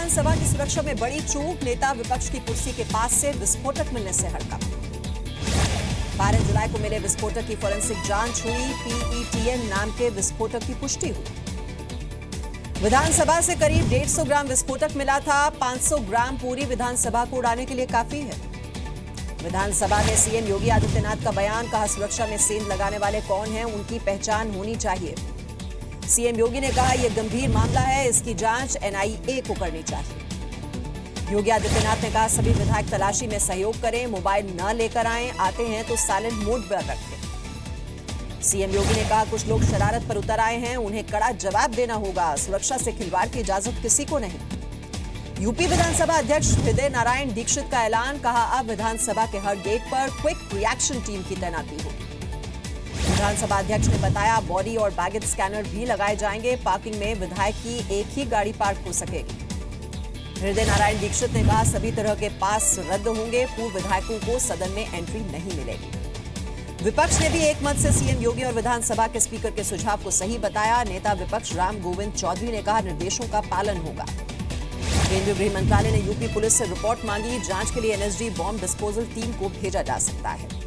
विधानसभा की सुरक्षा में बड़ी चूक, नेता विपक्ष की कुर्सी के पास से विस्फोटक मिलने से हड़कंप। 12 जुलाई को मिले विस्फोटक की फोरेंसिक जांच हुई, PETN नाम के विस्फोटक की पुष्टि हुई। विधानसभा से करीब 150 ग्राम विस्फोटक मिला था। 500 ग्राम पूरी विधानसभा को उड़ाने के लिए काफी है। विधानसभा में सीएम योगी आदित्यनाथ का बयान, कहा सुरक्षा में सेंध लगाने वाले कौन हैं, उनकी पहचान होनी चाहिए। सीएम योगी ने कहा यह गंभीर मामला है, इसकी जांच NIA को करनी चाहिए। योगी आदित्यनाथ ने कहा सभी विधायक तलाशी में सहयोग करें, मोबाइल न लेकर आएं, आते हैं तो साइलेंट मोड पर रखें। सीएम योगी ने कहा कुछ लोग शरारत पर उतर आए हैं, उन्हें कड़ा जवाब देना होगा। सुरक्षा से खिलवाड़ की इजाजत किसी को नहीं। यूपी विधानसभा अध्यक्ष हृदय नारायण दीक्षित का ऐलान, कहा अब विधानसभा के हर गेट पर क्विक रिएक्शन टीम की तैनाती होगी। विधानसभा अध्यक्ष ने बताया बॉडी और बैगेज स्कैनर भी लगाए जाएंगे। पार्किंग में विधायक की एक ही गाड़ी पार्क हो सकेगी। हृदय नारायण दीक्षित ने कहा सभी तरह के पास रद्द होंगे, पूर्व विधायकों को सदन में एंट्री नहीं मिलेगी। विपक्ष ने भी एक मत से सीएम योगी और विधानसभा के स्पीकर के सुझाव को सही बताया। नेता विपक्ष राम गोविंद चौधरी ने कहा निर्देशों का पालन होगा। केंद्रीय गृह मंत्रालय ने यूपी पुलिस से रिपोर्ट मांगी, जांच के लिए NSD बॉम्ब डिस्पोजल टीम को भेजा जा सकता है।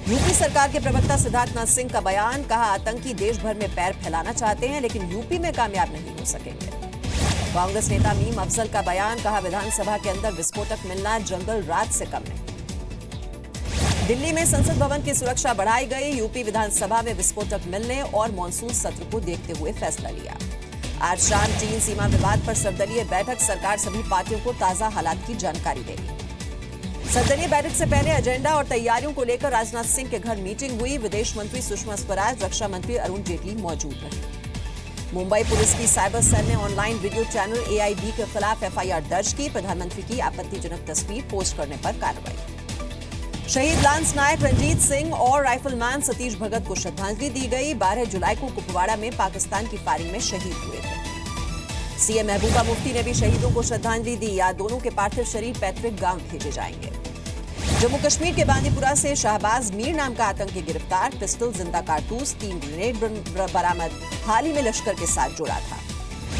यूपी सरकार के प्रवक्ता सिद्धार्थनाथ सिंह का बयान, कहा आतंकी देश भर में पैर फैलाना चाहते हैं लेकिन यूपी में कामयाब नहीं हो सकेंगे। कांग्रेस नेता मीम अफजल का बयान, कहा विधानसभा के अंदर विस्फोटक मिलना जंगल रात से कम नहीं। दिल्ली में संसद भवन की सुरक्षा बढ़ाई गई। यूपी विधानसभा में विस्फोटक मिलने और मानसून सत्र को देखते हुए फैसला लिया। आज शाम चीन सीमा विवाद पर सर्वदलीय बैठक, सरकार सभी पार्टियों को ताजा हालात की जानकारी देगी। सर्वदलीय बैठक से पहले एजेंडा और तैयारियों को लेकर राजनाथ सिंह के घर मीटिंग हुई। विदेश मंत्री सुषमा स्वराज, रक्षा मंत्री अरुण जेटली मौजूद रहे। मुंबई पुलिस की साइबर सेल ने ऑनलाइन वीडियो चैनल AIB के खिलाफ FIR दर्ज की। प्रधानमंत्री की आपत्तिजनक तस्वीर पोस्ट करने पर कार्रवाई। शहीद लांस नायक रंजीत सिंह और राइफलमैन सतीश भगत को श्रद्धांजलि दी गई। 12 जुलाई को कुपवाड़ा में पाकिस्तान की फायरिंग में शहीद हुए थे। सीएम महबूबा मुफ्ती ने भी शहीदों को श्रद्धांजलि दी। आज दोनों के पार्थिव शरीर पैतृक गांव भेजे जाएंगे। जम्मू कश्मीर के बांदीपुरा से शाहबाज मीर नाम का आतंकी गिरफ्तार। पिस्टल, जिंदा कारतूस, 3 ग्रेनेड बरामद। हाल ही में लश्कर के साथ जुड़ा था।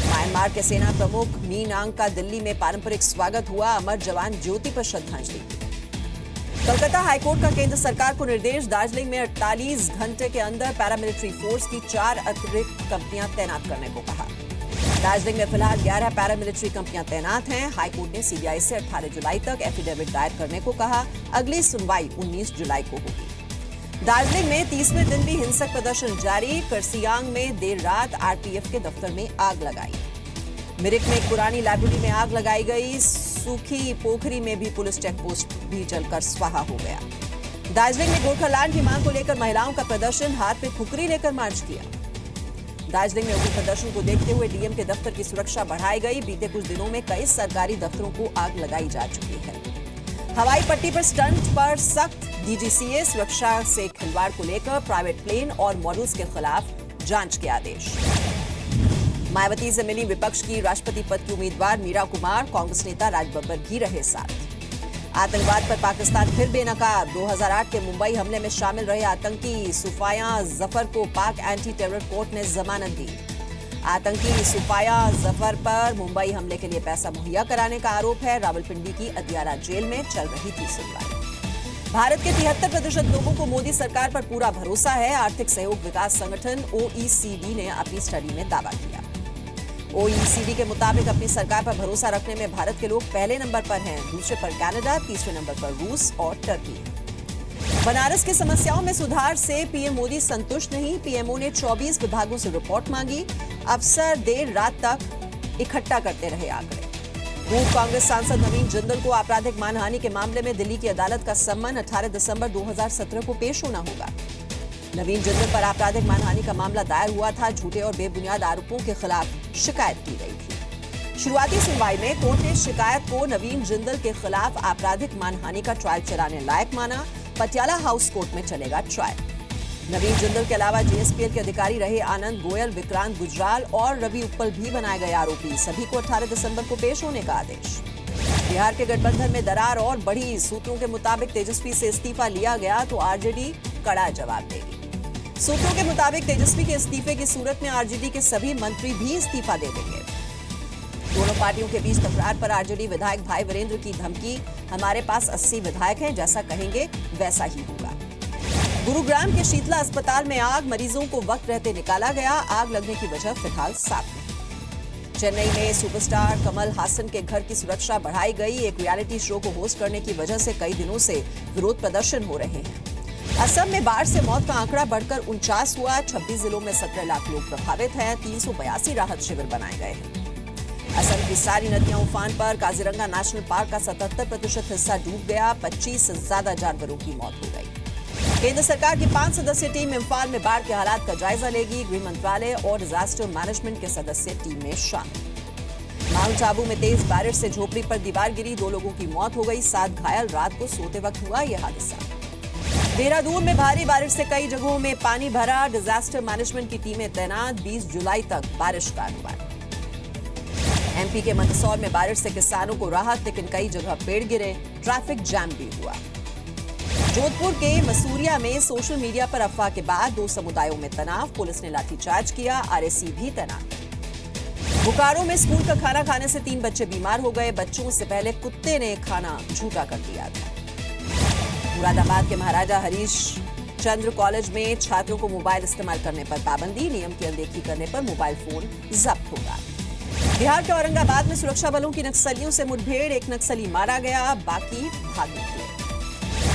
म्यांमार के सेना प्रमुख मी नांग का दिल्ली में पारंपरिक स्वागत हुआ। अमर जवान ज्योति पर श्रद्धांजलि। कोलकाता हाईकोर्ट का केंद्र सरकार को निर्देश, दार्जिलिंग में 48 घंटे के अंदर पैरामिलिट्री फोर्स की 4 अतिरिक्त कंपनियां तैनात करने को कहा। दार्जिलिंग में फिलहाल 11 पैरामिलिट्री कंपनियां तैनात हैं। हाईकोर्ट ने CBI से 18 जुलाई तक एफिडेविट दायर करने को कहा। अगली सुनवाई 19 जुलाई को होगी। दार्जिलिंग में 30वें दिन भी हिंसक प्रदर्शन जारी। करसियांग में देर रात RPF के दफ्तर में आग लगाई। मिरिक में एक पुरानी लाइब्रेरी में आग लगाई गई। सूखी पोखरी में भी पुलिस चेकपोस्ट भी जलकर स्वाहा हो गया। दार्जिलिंग में गोरखालैंड की मांग को लेकर महिलाओं का प्रदर्शन, हाथ में खुकरी लेकर मार्च किया। दार्जिलिंग में उग्र प्रदर्शन को देखते हुए DM के दफ्तर की सुरक्षा बढ़ाई गई। बीते कुछ दिनों में कई सरकारी दफ्तरों को आग लगाई जा चुकी है। हवाई पट्टी पर स्टंट पर सख्त, DGCA सुरक्षा से खिलवाड़ को लेकर प्राइवेट प्लेन और मॉडल्स के खिलाफ जांच के आदेश। मायावती से मिली विपक्ष की राष्ट्रपति पद की उम्मीदवार मीरा कुमार, कांग्रेस नेता राज बब्बर भी रहे साथ। आतंकवाद पर पाकिस्तान फिर बेनकाब। 2008 के मुंबई हमले में शामिल रहे आतंकी सुफाया जफर को पाक एंटी टेरर कोर्ट ने जमानत दी। आतंकी सुफाया जफर पर मुंबई हमले के लिए पैसा मुहैया कराने का आरोप है। रावलपिंडी की अदियारा जेल में चल रही थी सुनवाई। भारत के 73% लोगों को मोदी सरकार पर पूरा भरोसा है। आर्थिक सहयोग विकास संगठन OECD ने अपनी स्टडी में दावा किया। OECD के मुताबिक अपनी सरकार पर भरोसा रखने में भारत के लोग पहले नंबर पर हैं, दूसरे पर कनाडा, तीसरे नंबर पर रूस और टर्की। बनारस की समस्याओं में सुधार से PM मोदी संतुष्ट नहीं। PMO ने 24 विभागों से रिपोर्ट मांगी। अफसर देर रात तक इकट्ठा करते रहे आंकड़े। पूर्व कांग्रेस सांसद नवीन जिंदल को आपराधिक मानहानि के मामले में दिल्ली की अदालत का सम्मन। 18 दिसंबर 2017 को पेश होना होगा। नवीन जिंदल पर आपराधिक मानहानि का मामला दायर हुआ था। झूठे और बेबुनियाद आरोपों के खिलाफ शिकायत की गई थी। शुरुआती सुनवाई में कोर्ट ने शिकायत को नवीन जिंदल के खिलाफ आपराधिक मानहानि का ट्रायल चलाने लायक माना। पटियाला हाउस कोर्ट में चलेगा ट्रायल। नवीन जिंदल के अलावा JSPL के अधिकारी रहे आनंद गोयल, विक्रांत गुजराल और रवि उप्पल भी बनाए गए आरोपी। सभी को 18 दिसंबर को पेश होने का आदेश। बिहार के गठबंधन में दरार और बढ़ी। सूत्रों के मुताबिक तेजस्वी से इस्तीफा लिया गया तो RJD कड़ा जवाब देगी। सूत्रों के मुताबिक तेजस्वी के इस्तीफे की सूरत में RJD के सभी मंत्री भी इस्तीफा दे देंगे। दोनों पार्टियों के बीच तकरार पर आरजेडी विधायक भाई वीरेंद्र की धमकी, हमारे पास 80 विधायक हैं, जैसा कहेंगे वैसा ही होगा। गुरुग्राम के शीतला अस्पताल में आग, मरीजों को वक्त रहते निकाला गया। आग लगने की वजह फिलहाल साफ नहीं। चेन्नई में सुपरस्टार कमल हासन के घर की सुरक्षा बढ़ाई गई। एक रियलिटी शो को होस्ट करने की वजह से कई दिनों से विरोध प्रदर्शन हो रहे हैं। असम में बाढ़ से मौत का आंकड़ा बढ़कर 49 हुआ। 26 जिलों में 17 लाख लोग प्रभावित हैं। 382 राहत शिविर बनाए गए हैं। असम की सारी नदियां उफान पर। काजीरंगा नेशनल पार्क का 77% हिस्सा डूब गया। 25 से ज्यादा जानवरों की मौत हो गई। केंद्र सरकार की 5 सदस्यीय टीम इम्फाल में बाढ़ के हालात का जायजा लेगी। गृह मंत्रालय और डिजास्टर मैनेजमेंट के सदस्य टीम में शामिल। माउंट आबू में तेज बारिश से झोपड़ी पर दीवार गिरी, 2 लोगों की मौत हो गई, 7 घायल। रात को सोते वक्त हुआ यह हादसा। देहरादून में भारी बारिश से कई जगहों में पानी भरा। डिजास्टर मैनेजमेंट की टीमें तैनात। 20 जुलाई तक बारिश का अनुमान। एमपी के मंदसौर में बारिश से किसानों को राहत, लेकिन कई जगह पेड़ गिरे, ट्रैफिक जैम भी हुआ। जोधपुर के मसूरिया में सोशल मीडिया पर अफवाह के बाद 2 समुदायों में तनाव, पुलिस ने लाठीचार्ज किया। आरएसी भी तैनात। बोकारो में स्कूल का खाना खाने से 3 बच्चे बीमार हो गए। बच्चों से पहले कुत्ते ने खाना झूठा कर दिया था। मुरादाबाद के महाराजा हरीश चंद्र कॉलेज में छात्रों को मोबाइल इस्तेमाल करने पर पाबंदी, नियम की अनदेखी करने पर मोबाइल फोन जब्त होगा। बिहार के औरंगाबाद में सुरक्षा बलों की नक्सलियों से मुठभेड़, 1 नक्सली मारा गया, बाकी भाग निकले।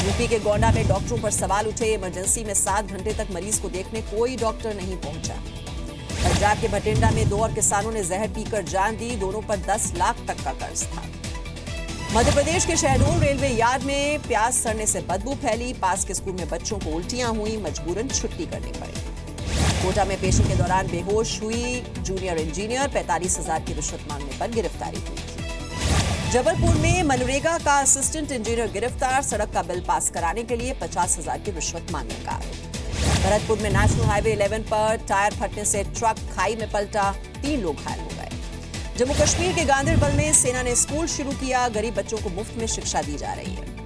यूपी के गोंडा में डॉक्टरों पर सवाल उठे। इमरजेंसी में 7 घंटे तक मरीज को देखने कोई डॉक्टर नहीं पहुंचा। पंजाब के भटिंडा में 2 और किसानों ने जहर पीकर जान दी, दोनों पर 10 लाख तक का कर्ज था। मध्य प्रदेश के शहडोल रेलवे यार्ड में प्याज सड़ने से बदबू फैली। पास के स्कूल में बच्चों को उल्टियां हुई, मजबूरन छुट्टी करनी पड़ी। कोटा में पेशी के दौरान बेहोश हुई जूनियर इंजीनियर, 45,000 की रिश्वत मांगने पर गिरफ्तारी हुई थी। जबलपुर में मनरेगा का असिस्टेंट इंजीनियर गिरफ्तार, सड़क का बिल पास कराने के लिए 50,000 की रिश्वत मांगने का आरोप। भरतपुर में नेशनल हाईवे 11 पर टायर फटने से ट्रक खाई में पलटा, 3 लोग घायल हो गए। जम्मू कश्मीर के गांधरबल में सेना ने स्कूल शुरू किया, गरीब बच्चों को मुफ्त में शिक्षा दी जा रही है।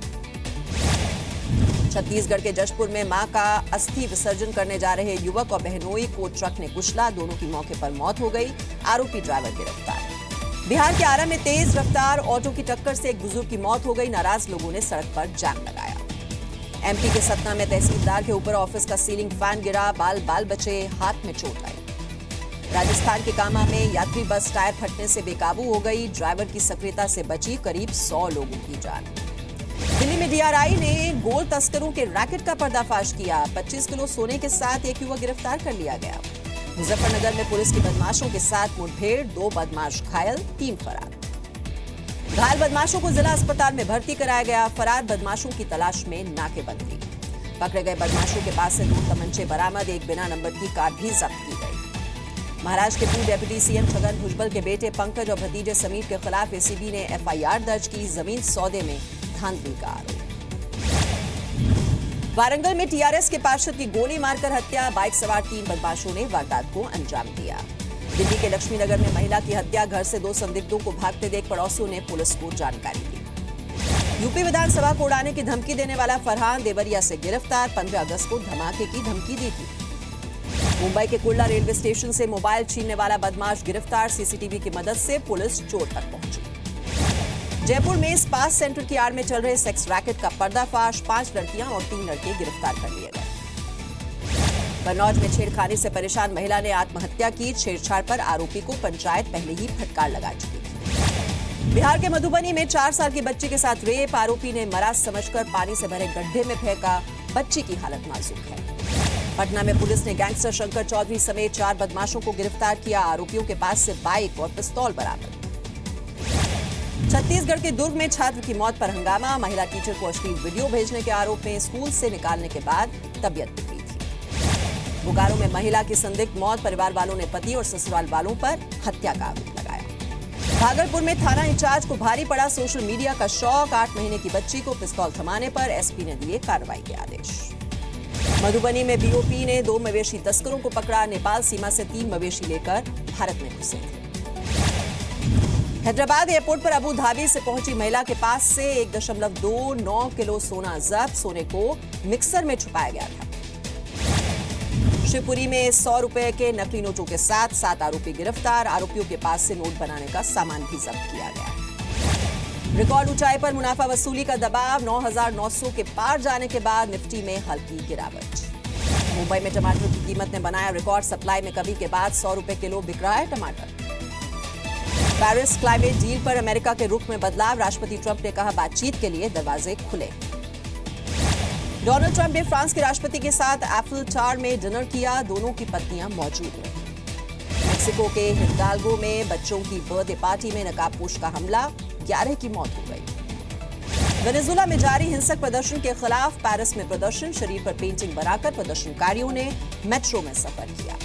छत्तीसगढ़ के जशपुर में मां का अस्थि विसर्जन करने जा रहे युवक और बहनोई को ट्रक ने कुचला, दोनों की मौके पर मौत हो गई। आरोपी ड्राइवर गिरफ्तार। बिहार के आरा में तेज रफ्तार ऑटो की टक्कर से एक बुजुर्ग की मौत हो गई, नाराज लोगों ने सड़क पर जाम लगाया। एमपी के सतना में तहसीलदार के ऊपर ऑफिस का सीलिंग फैन गिरा, बाल बचे, हाथ में चोट आई। राजस्थान के कामा में यात्री बस टायर फटने से बेकाबू हो गई, ड्राइवर की सक्रियता से बची करीब 100 लोगों की जान। दिल्ली में डीआरआई ने गोल्ड तस्करों के रैकेट का पर्दाफाश किया, 25 किलो सोने के साथ एक युवक गिरफ्तार कर लिया गया। मुजफ्फरनगर में पुलिस की बदमाशों के साथ मुठभेड़, 2 बदमाश घायल, 3 फरार। घायल बदमाशों को जिला अस्पताल में भर्ती कराया गया। फरार बदमाशों की तलाश में नाकेबंदी। पकड़े गए बदमाशों के पास से 2 तमंचे बरामद, एक बिना नंबर की कार भी जब्त की गई। महाराष्ट्र के पूर्व डिप्टी सीएम छगन भुजबल के बेटे पंकज और भतीजे समीर के खिलाफ एसीबी ने एफआईआर दर्ज की, जमीन सौदे में धांधली का आरोप। वारंगल में टीआरएस के पार्षद की गोली मारकर हत्या, बाइक सवार 3 बदमाशों ने वारदात को अंजाम दिया। दिल्ली के लक्ष्मीनगर में महिला की हत्या, घर से 2 संदिग्धों को भागते देख पड़ोसियों ने पुलिस को जानकारी दी। यूपी विधानसभा को उड़ाने की धमकी देने वाला फरहान देवरिया से गिरफ्तार, 15 अगस्त को धमाके की धमकी दी थी। मुंबई के कुर्ला रेलवे स्टेशन से मोबाइल छीनने वाला बदमाश गिरफ्तार, सीसीटीवी की मदद से पुलिस चोर तक पहुंची। जयपुर में स्पा सेंटर की आड़ में चल रहे सेक्स रैकेट का पर्दाफाश, 5 लड़कियां और 3 लड़के गिरफ्तार कर लिए गए। कन्नौज में छेड़खानी से परेशान महिला ने आत्महत्या की, छेड़छाड़ पर आरोपी को पंचायत पहले ही फटकार लगा चुकी थी। बिहार के मधुबनी में 4 साल की बच्ची के साथ रेप, आरोपी ने मरा समझकर पानी से भरे गड्ढे में फेंका, बच्ची की हालत नाजुक है। पटना में पुलिस ने गैंगस्टर शंकर चौधरी समेत 4 बदमाशों को गिरफ्तार किया, आरोपियों के पास से बाइक और पिस्तौल बरामद। छत्तीसगढ़ के दुर्ग में छात्र की मौत पर हंगामा, महिला टीचर को अश्लील वीडियो भेजने के आरोप में स्कूल से निकालने के बाद तबीयत बिगड़ी थी। बोकारो में महिला की संदिग्ध मौत, परिवार वालों ने पति और ससुराल वालों पर हत्या का आरोप लगाया। भागलपुर में थाना इंचार्ज को भारी पड़ा सोशल मीडिया का शौक, 8 महीने की बच्ची को पिस्तौल थमाने पर एसपी ने दिए कार्रवाई के आदेश। मधुबनी में बीओपी ने 2 मवेशी तस्करों को पकड़ा, नेपाल सीमा से 3 मवेशी लेकर भारत में घुसे थे। हैदराबाद एयरपोर्ट पर अबू धाबी से पहुंची महिला के पास से 1.29 किलो सोना जब्त, सोने को मिक्सर में छुपाया गया था। शिवपुरी में 100 रुपए के नकली नोटों के साथ 7 आरोपी गिरफ्तार। आरोपियों के पास से नोट बनाने का सामान भी जब्त किया गया। रिकॉर्ड ऊंचाई पर मुनाफा वसूली का दबाव, 9,900 के पार जाने के बाद निफ्टी में हल्की गिरावट। मुंबई में टमाटर की कीमत ने बनाया रिकॉर्ड, सप्लाई में कमी के बाद 100 रुपए किलो बिक रहा है टमाटर। पेरिस क्लाइमेट डील पर अमेरिका के रुख में बदलाव, राष्ट्रपति ट्रंप ने कहा बातचीत के लिए दरवाजे खुले। डोनाल्ड ट्रंप ने फ्रांस के राष्ट्रपति के साथ एफिल टावर में डिनर किया, दोनों की पत्नियां मौजूद रहीं। मेक्सिको के हिडाल्गो में बच्चों की बर्थडे पार्टी में नकाबपोश का हमला, 11 की मौत हो गई। वेनेजुएला में जारी हिंसक प्रदर्शन के खिलाफ पेरिस में प्रदर्शन, शरीर पर पेंटिंग बनाकर प्रदर्शनकारियों ने मेट्रो में सफर किया।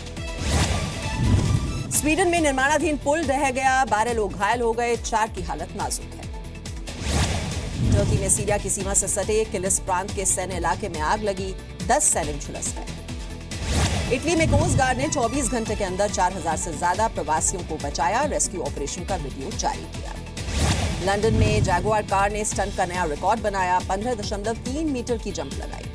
स्वीडन में निर्माणाधीन पुल ढह गया, 12 लोग घायल हो गए, 4 की हालत नाजुक है। टर्की में सीरिया की सीमा से सटे किलिस प्रांत के सैन्य इलाके में आग लगी, 10 सैनिक झुलस गए। इटली में कोस्ट गार्ड ने 24 घंटे के अंदर 4,000 से ज्यादा प्रवासियों को बचाया, रेस्क्यू ऑपरेशन का वीडियो जारी किया। लंदन में जैगुआर कार ने स्टंट का नया रिकॉर्ड बनाया, 15.3 मीटर की जंप लगाई।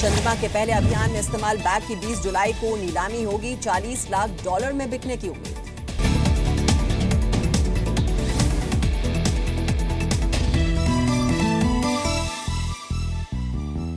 चंद्रमा के पहले अभियान में इस्तेमाल बैग की 20 जुलाई को नीलामी होगी, $40 लाख में बिकने की उम्मीद।